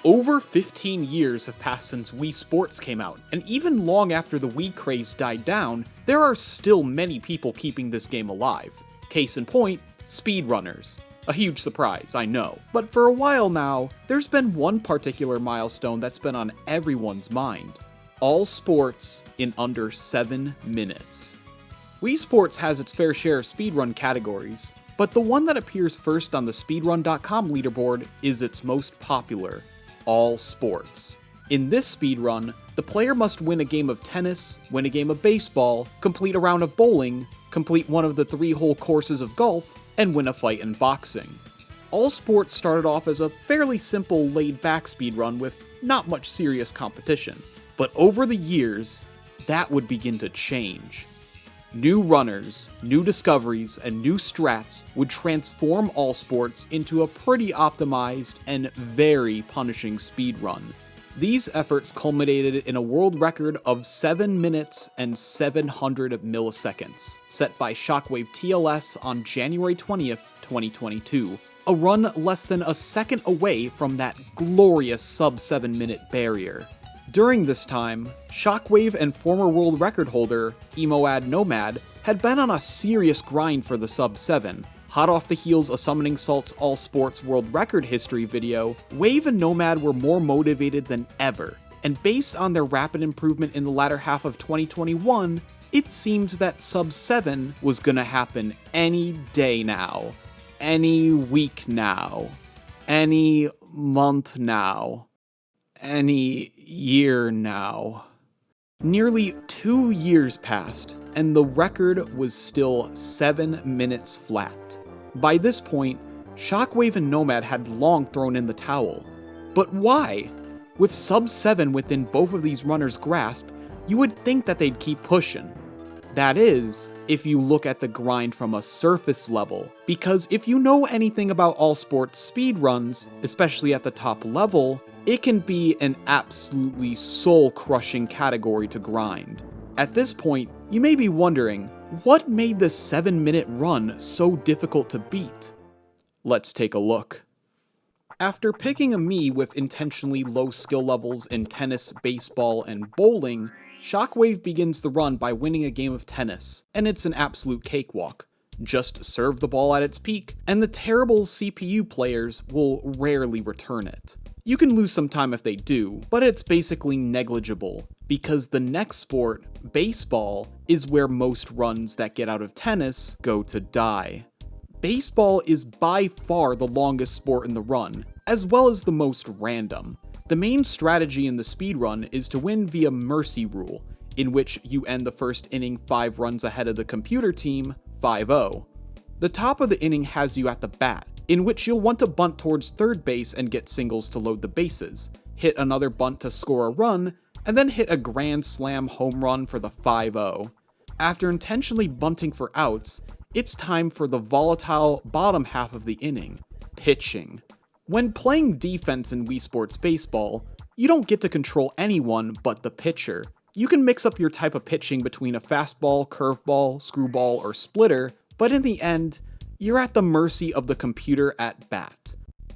Over 15 years have passed since Wii Sports came out, and even long after the Wii craze died down, there are still many people keeping this game alive. Case in point, Speedrunners. A huge surprise, I know. But for a while now, there's been one particular milestone that's been on everyone's mind. All sports in under 7 minutes. Wii Sports has its fair share of speedrun categories, but the one that appears first on the speedrun.com leaderboard is its most popular. All sports. In this speedrun, the player must win a game of tennis, win a game of baseball, complete a round of bowling, complete one of the 3-hole courses of golf, and win a fight in boxing. All sports started off as a fairly simple laid-back speedrun with not much serious competition, but over the years, that would begin to change. New runners, new discoveries, and new strats would transform all sports into a pretty optimized and very punishing speedrun. These efforts culminated in a world record of 7 minutes and 700 milliseconds, set by Shockwave TLS on January 20th, 2022, a run less than a second away from that glorious sub-7 minute barrier. During this time, Shockwave and former world record holder, Emoad Nomad, had been on a serious grind for the sub-7. Hot off the heels of Summoning Salt's All Sports World Record History video, Wave and Nomad were more motivated than ever, and based on their rapid improvement in the latter half of 2021, it seemed that sub-7 was gonna happen any day now, any week now, any month now, any year now. Nearly 2 years passed, and the record was still 7 minutes flat. By this point, Shockwave and Nomad had long thrown in the towel. But why? With sub-7 within both of these runners' grasp, you would think that they'd keep pushing. That is, if you look at the grind from a surface level, because if you know anything about all sports speedruns, especially at the top level, it can be an absolutely soul-crushing category to grind. At this point, you may be wondering, what made this 7-minute run so difficult to beat? Let's take a look. After picking a Mii with intentionally low skill levels in tennis, baseball, and bowling, Shockwave begins the run by winning a game of tennis, and it's an absolute cakewalk. Just serve the ball at its peak, and the terrible CPU players will rarely return it. You can lose some time if they do, but it's basically negligible, because the next sport, baseball, is where most runs that get out of tennis go to die. Baseball is by far the longest sport in the run, as well as the most random. The main strategy in the speedrun is to win via Mercy Rule, in which you end the first inning 5 runs ahead of the computer team, 5-0. The top of the inning has you at the bat, in which you'll want to bunt towards third base and get singles to load the bases, hit another bunt to score a run, and then hit a grand slam home run for the 5-0. After intentionally bunting for outs, it's time for the volatile bottom half of the inning, pitching. When playing defense in Wii Sports Baseball, you don't get to control anyone but the pitcher. You can mix up your type of pitching between a fastball, curveball, screwball, or splitter, but in the end, you're at the mercy of the computer at bat.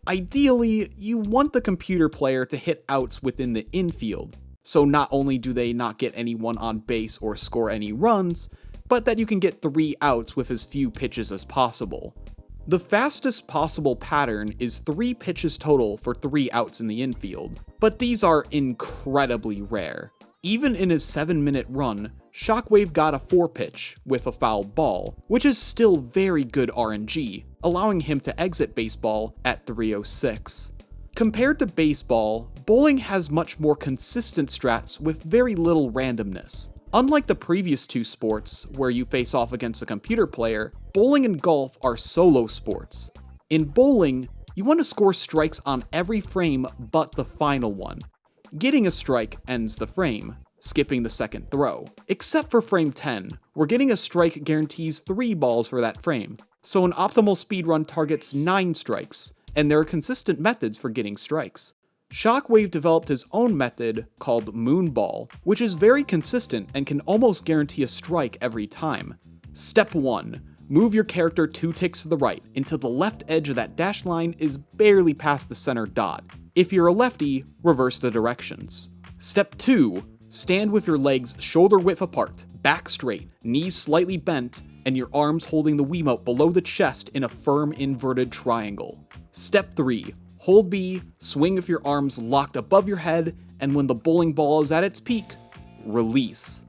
Ideally, you want the computer player to hit outs within the infield, so not only do they not get anyone on base or score any runs, but that you can get 3 outs with as few pitches as possible. The fastest possible pattern is 3 pitches total for 3 outs in the infield, but these are incredibly rare. Even in his 7-minute run, Shockwave got a 4-pitch with a fouled ball, which is still very good RNG, allowing him to exit baseball at 3:06. Compared to baseball, bowling has much more consistent strats with very little randomness. Unlike the previous 2 sports, where you face off against a computer player, bowling and golf are solo sports. In bowling, you want to score strikes on every frame but the final one. Getting a strike ends the frame, skipping the second throw. Except for frame 10, where getting a strike guarantees 3 balls for that frame, so an optimal speedrun targets 9 strikes, and there are consistent methods for getting strikes. Shockwave developed his own method called Moonball, which is very consistent and can almost guarantee a strike every time. Step 1. Move your character 2 ticks to the right until the left edge of that dashed line is barely past the center dot. If you're a lefty, reverse the directions. Step 2. Stand with your legs shoulder width apart, back straight, knees slightly bent, and your arms holding the Wiimote below the chest in a firm inverted triangle. Step 3. Hold B, swing with your arms locked above your head, and when the bowling ball is at its peak, release.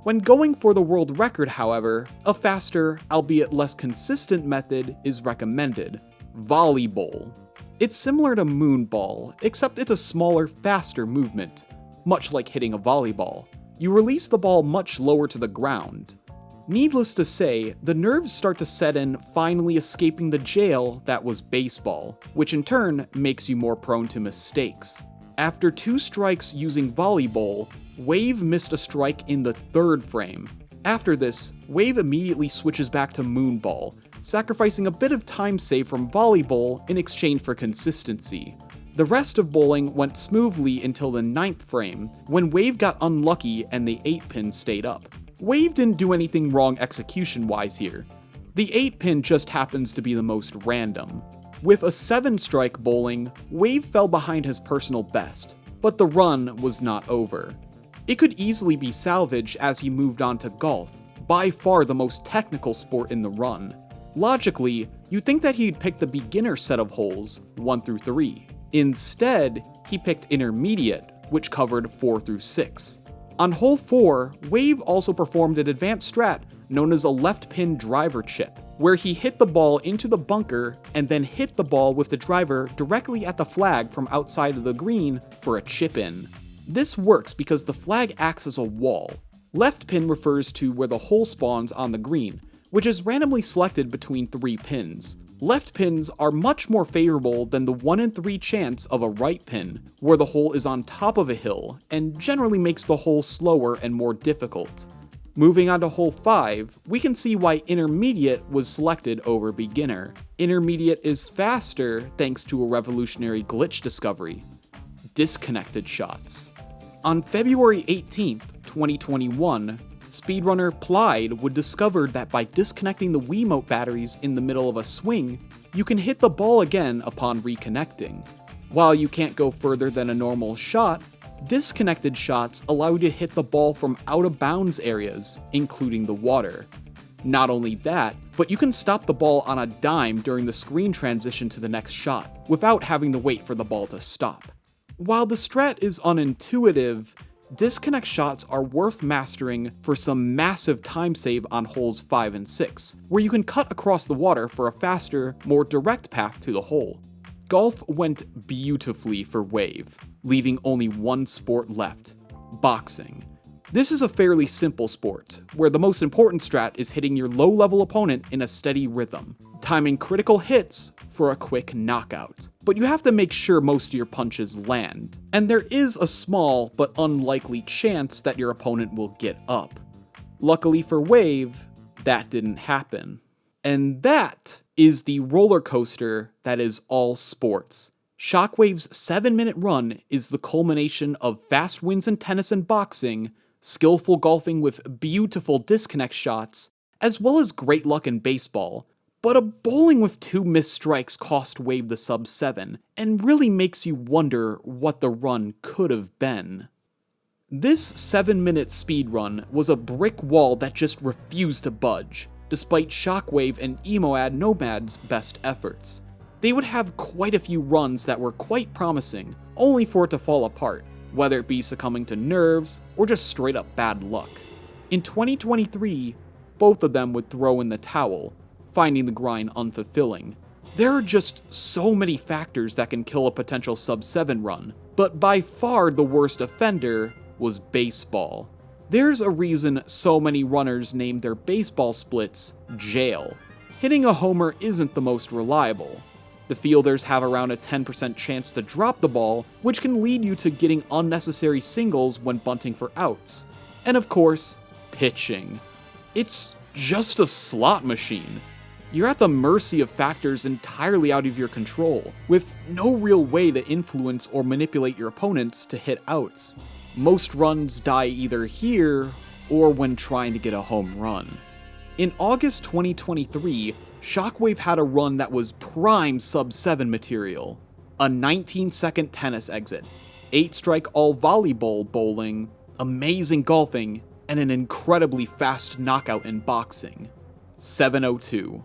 When going for the world record, however, a faster, albeit less consistent method is recommended: volleyball. It's similar to moonball, except it's a smaller, faster movement. Much like hitting a volleyball, you release the ball much lower to the ground. Needless to say, the nerves start to set in, finally escaping the jail that was baseball, which in turn makes you more prone to mistakes. After 2 strikes using volleyball, Wave missed a strike in the 3rd frame. After this, Wave immediately switches back to moonball, sacrificing a bit of time saved from volleyball in exchange for consistency. The rest of bowling went smoothly until the 9th frame, when Wave got unlucky and the 8-pin stayed up. Wave didn't do anything wrong execution-wise here. The 8-pin just happens to be the most random. With a 7-strike bowling, Wave fell behind his personal best, but the run was not over. It could easily be salvaged as he moved on to golf, by far the most technical sport in the run. Logically, you'd think that he'd pick the beginner set of holes, 1 through 3. Instead, he picked intermediate, which covered 4 through 6. On hole 4, Wave also performed an advanced strat known as a left pin driver chip, where he hit the ball into the bunker and then hit the ball with the driver directly at the flag from outside of the green for a chip in. This works because the flag acts as a wall. Left pin refers to where the hole spawns on the green, which is randomly selected between 3 pins. Left pins are much more favorable than the 1 in 3 chance of a right pin, where the hole is on top of a hill, and generally makes the hole slower and more difficult. Moving on to hole 5, we can see why intermediate was selected over beginner. Intermediate is faster thanks to a revolutionary glitch discovery: disconnected shots. On February 18th, 2021, speedrunner Plied would discover that by disconnecting the Wiimote batteries in the middle of a swing, you can hit the ball again upon reconnecting. While you can't go further than a normal shot, disconnected shots allow you to hit the ball from out of bounds areas, including the water. Not only that, but you can stop the ball on a dime during the screen transition to the next shot, without having to wait for the ball to stop. While the strat is unintuitive, disconnect shots are worth mastering for some massive time save on holes 5 and 6, where you can cut across the water for a faster, more direct path to the hole. Golf went beautifully for Wave, leaving only one sport left: boxing. This is a fairly simple sport, where the most important strat is hitting your low-level opponent in a steady rhythm, timing critical hits for a quick knockout. But you have to make sure most of your punches land, and there is a small but unlikely chance that your opponent will get up. Luckily for Wave, that didn't happen. And that is the roller coaster that is all sports. Shockwave's 7-minute run is the culmination of fast wins in tennis and boxing, skillful golfing with beautiful disconnect shots, as well as great luck in baseball. But a bowling with 2 missed strikes cost Wave the sub 7, and really makes you wonder what the run could have been. This 7-minute speedrun was a brick wall that just refused to budge, despite Shockwave and Emoad Nomad's best efforts. They would have quite a few runs that were quite promising, only for it to fall apart, whether it be succumbing to nerves or just straight up bad luck. In 2023, both of them would throw in the towel, finding the grind unfulfilling. There are just so many factors that can kill a potential sub 7 run, but by far the worst offender was baseball. There's a reason so many runners named their baseball splits jail. Hitting a homer isn't the most reliable. The fielders have around a 10% chance to drop the ball, which can lead you to getting unnecessary singles when bunting for outs. And of course, pitching. It's just a slot machine. You're at the mercy of factors entirely out of your control, with no real way to influence or manipulate your opponents to hit outs. Most runs die either here or when trying to get a home run. In August 2023, Shockwave had a run that was prime sub-7 material. A 19-second tennis exit, 8-strike all volleyball bowling, amazing golfing, and an incredibly fast knockout in boxing. 702.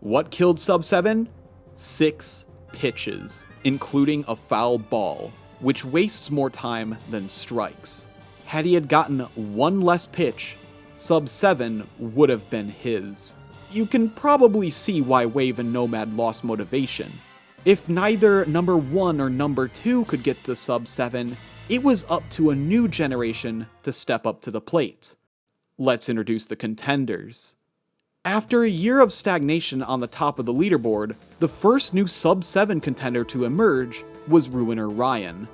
What killed sub-7? 6 pitches, including a foul ball, which wastes more time than strikes. Had he had gotten one less pitch, sub-7 would have been his. You can probably see why Wave and Nomad lost motivation. If neither number 1 or number 2 could get the sub-7, it was up to a new generation to step up to the plate. Let's introduce the contenders. After a year of stagnation on the top of the leaderboard, the first new sub-7 contender to emerge was Ruiner Ryan.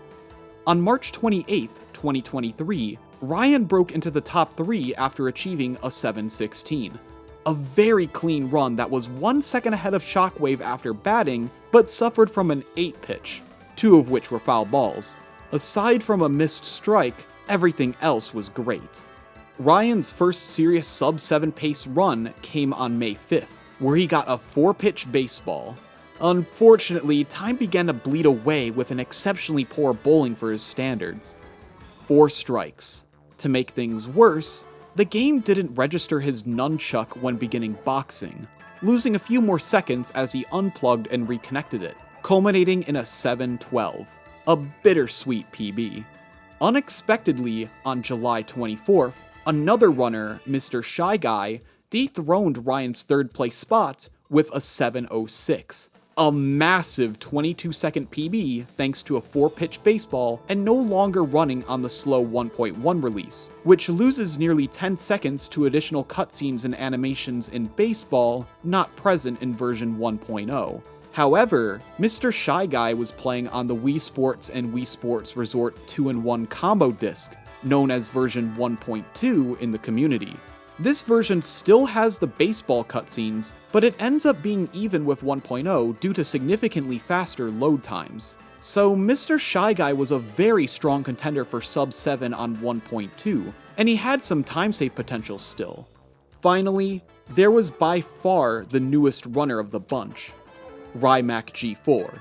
On March 28, 2023, Ryan broke into the top 3 after achieving a 716. A very clean run that was 1 second ahead of Shockwave after batting, but suffered from an 8 pitch, 2 of which were foul balls. Aside from a missed strike, everything else was great. Ryan's first serious sub-7 pace run came on May 5th, where he got a 4-pitch baseball. Unfortunately, time began to bleed away with an exceptionally poor bowling for his standards. 4 strikes. To make things worse, the game didn't register his nunchuck when beginning boxing, losing a few more seconds as he unplugged and reconnected it, culminating in a 712, a bittersweet PB. Unexpectedly, on July 24th, another runner, Mr. Shy Guy, dethroned Ryan's 3rd place spot with a 706. A massive 22-second PB thanks to a 4-pitch baseball and no longer running on the slow 1.1 release, which loses nearly 10 seconds to additional cutscenes and animations in baseball not present in version 1.0. However, Mr. Shy Guy was playing on the Wii Sports and Wii Sports Resort 2-in-1 combo disc, known as version 1.2 in the community. This version still has the baseball cutscenes, but it ends up being even with 1.0 due to significantly faster load times. So Mr. Shy Guy was a very strong contender for sub-7 on 1.2, and he had some time save potential still. Finally, there was by far the newest runner of the bunch, Rymac G4.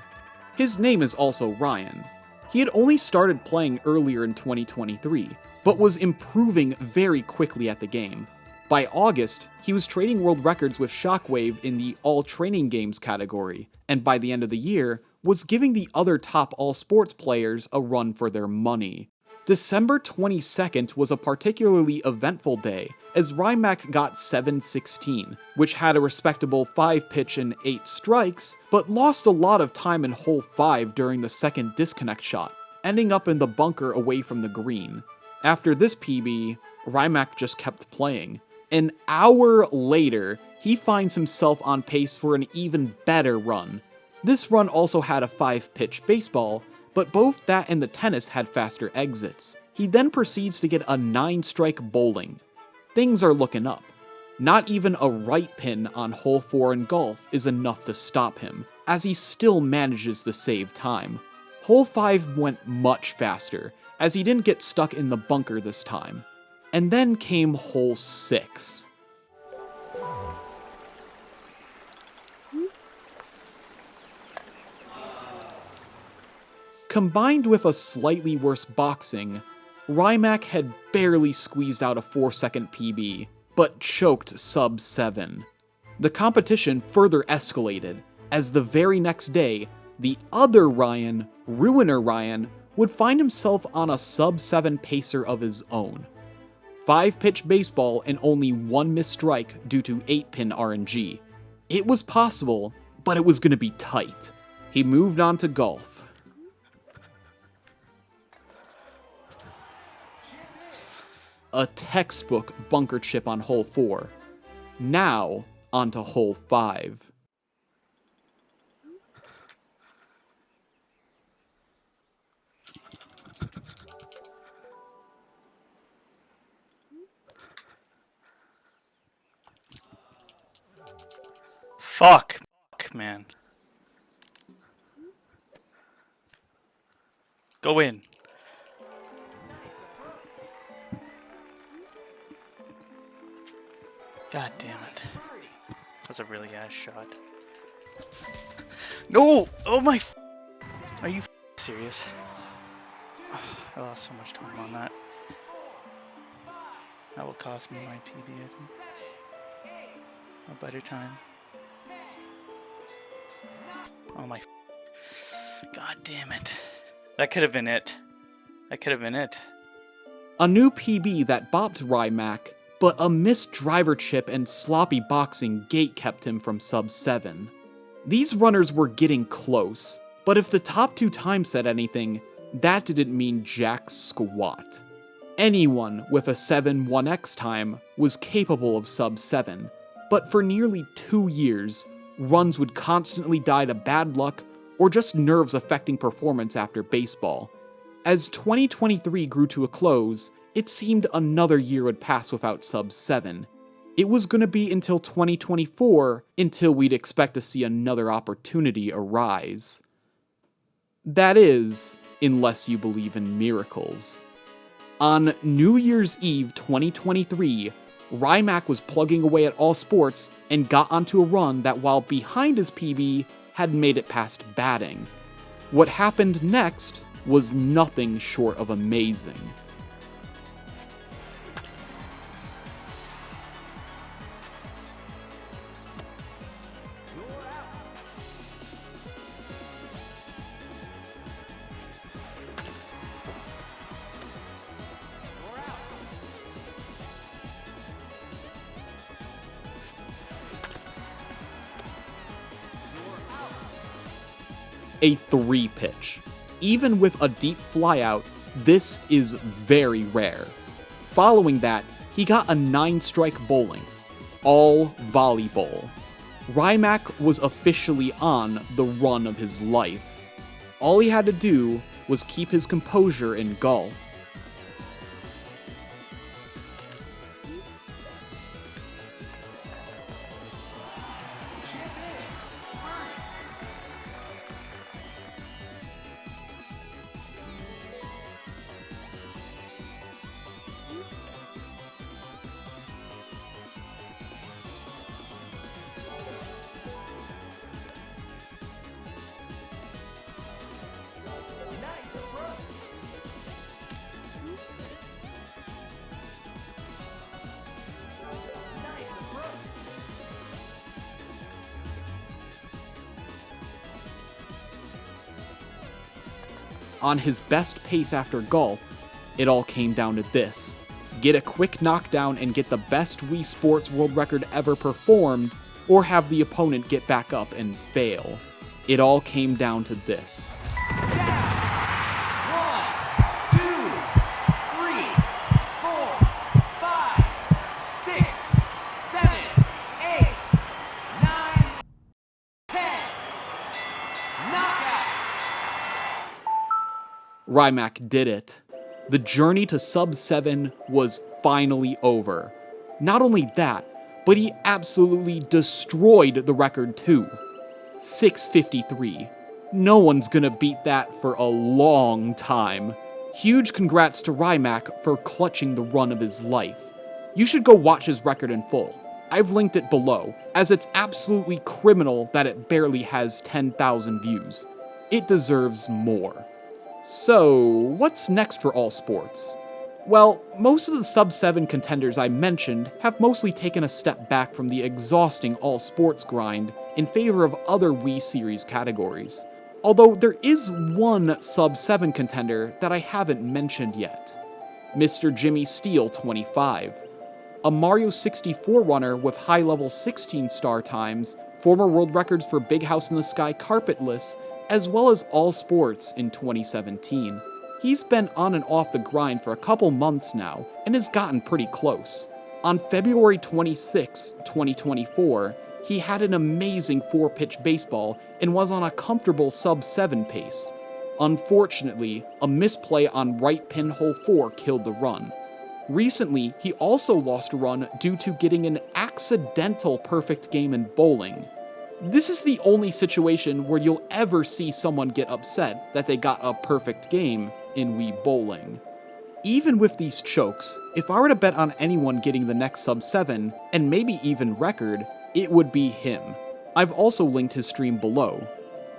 His name is also Ryan. He had only started playing earlier in 2023, but was improving very quickly at the game. By August, he was trading world records with Shockwave in the All Training Games category, and by the end of the year, was giving the other top all sports players a run for their money. December 22nd was a particularly eventful day, as Rymac got 716, which had a respectable 5-pitch and 8 strikes, but lost a lot of time in hole 5 during the second disconnect shot, ending up in the bunker away from the green. After this PB, Rymac just kept playing. An hour later, he finds himself on pace for an even better run. This run also had a 5-pitch baseball, but both that and the tennis had faster exits. He then proceeds to get a 9-strike bowling. Things are looking up. Not even a right pin on hole 4 in golf is enough to stop him, as he still manages to save time. Hole 5 went much faster, as he didn't get stuck in the bunker this time. And then came hole 6. Combined with a slightly worse boxing, Rymac had barely squeezed out a 4-second PB, but choked sub-7. The competition further escalated, as the very next day, the other Ryan, Ruiner Ryan, would find himself on a sub-7 pacer of his own. 5-pitch baseball and only 1 missed strike due to 8-pin RNG. It was possible, but it was going to be tight. He moved on to golf. A textbook bunker chip on hole 4. Now, onto hole 5. Fuck, man. Go in. God damn it. That was a really ass shot. No! Oh my Are you serious? I lost so much time on that. That will cost me my PB, I think. A better time. Oh my God damn it. That could have been it. That could have been it. A new PB that bopped Rymac, but a missed driver chip and sloppy boxing gate kept him from sub 7. These runners were getting close, but if the top 2 times said anything, that didn't mean jack squat. Anyone with a 7-1x time was capable of sub 7, but for nearly 2 years, runs would constantly die to bad luck or just nerves affecting performance after baseball. As 2023 grew to a close, it seemed another year would pass without sub 7. It was going to be until 2024 until we'd expect to see another opportunity arise. That is, unless you believe in miracles. On New Year's Eve 2023, Rymac was plugging away at All Sports and got onto a run that, while behind his PB, had made it past batting. What happened next was nothing short of amazing. A 3 pitch. Even with a deep flyout, this is very rare. Following that, he got a 9-strike bowling, all volleyball. Rymac was officially on the run of his life. All he had to do was keep his composure in golf. On his best pace after golf, it all came down to this: get a quick knockdown and get the best Wii Sports world record ever performed, or have the opponent get back up and fail. It all came down to this. Rymac did it. The journey to sub 7 was finally over. Not only that, but he absolutely destroyed the record too. 653. No one's gonna beat that for a long time. Huge congrats to Rymac for clutching the run of his life. You should go watch his record in full. I've linked it below, as it's absolutely criminal that it barely has 10,000 views. It deserves more. So, what's next for All Sports? Well, most of the sub 7 contenders I mentioned have mostly taken a step back from the exhausting All Sports grind in favor of other Wii series categories. Although there is one sub 7 contender that I haven't mentioned yet. Mr. Jimmy Steele 25. A Mario 64 runner with high-level 16-star times, former world records for Big House in the Sky carpetless, as well as All Sports in 2017. He's been on and off the grind for a couple months now, and has gotten pretty close. On February 26, 2024, he had an amazing 4-pitch baseball and was on a comfortable sub 7 pace. Unfortunately, a misplay on right pinhole 4 killed the run. Recently, he also lost a run due to getting an accidental perfect game in bowling. This is the only situation where you'll ever see someone get upset that they got a perfect game in Wii Bowling. Even with these chokes, if I were to bet on anyone getting the next sub 7, and maybe even record, it would be him. I've also linked his stream below.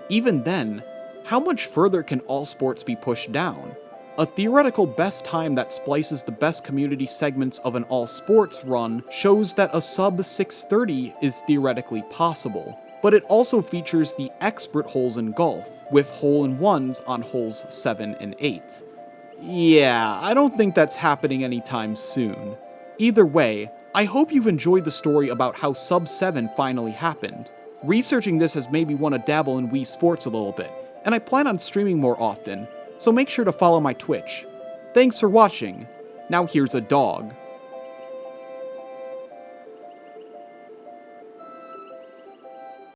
Even then, how much further can all sports be pushed down? A theoretical best time that splices the best community segments of an all sports run shows that a sub 630 is theoretically possible, but it also features the expert holes in golf, with hole-in-ones on holes 7 and 8. Yeah, I don't think that's happening anytime soon. Either way, I hope you've enjoyed the story about how sub 7 finally happened. Researching this has made me want to dabble in Wii Sports a little bit, and I plan on streaming more often, so make sure to follow my Twitch. Thanks for watching. Now here's a dog.